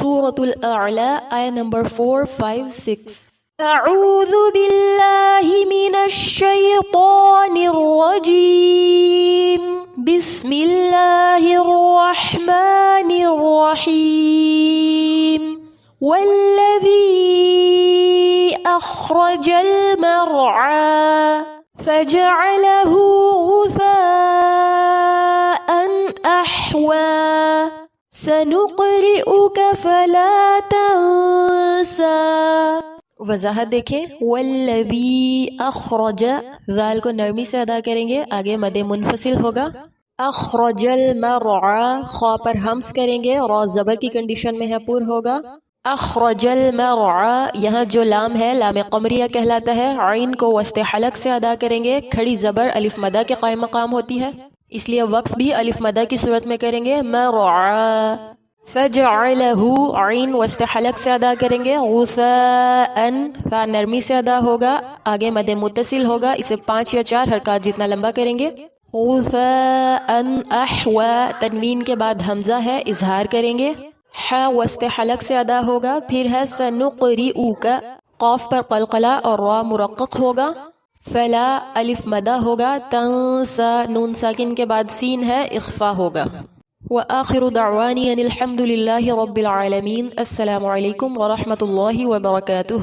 سورة الأعلى آية نمبر 4, 5, 6. أعوذ بالله من الشيطان الرجيم بسم الله الرحمن الرحيم والذي أخرج المرعى فجعله غثاء أحوى سنقرئك فلا تنسى. وضاحت دیکھیں، والذی اخرج، ذال کو نرمی سے ادا کریں گے، آگے مد منفصل ہوگا. اخرج المرعى، خا پر ہمس کریں گے، را زبر کی کنڈیشن میں ہے، پر ہوگا. اخرج المرعى، یہاں جو لام ہے لام قمریہ کہلاتا ہے، عین کو وسط حلق سے ادا کریں گے، کھڑی زبر الف مدہ کے قائم مقام ہوتی ہے، اس لیے وقف بھی الف مدہ کی صورت میں کریں گے. مرعى فجعلہ، عین وسط حلق سے ادا کریں گے، غثاء، فا نرمی سے ادا ہوگا، آگے مد متصل ہوگا، اسے 5 یا 4 حرکات جتنا لمبا کریں گے. غثاء احوى، تنوین کے بعد حمزہ ہے، اظہار کریں گے، ح وسط حلق سے ادا ہوگا. پھر ہے سنقرئک، قاف پر قلقلہ اور را مرقق ہوگا. فلا الف مدہ ہوگا. تنسا، نون ساکن کے بعد سین ہے، اخفا ہوگا. وآخر دعوانی ان الحمد للہ رب العالمین. السلام علیکم ورحمۃ اللہ وبرکاتہ.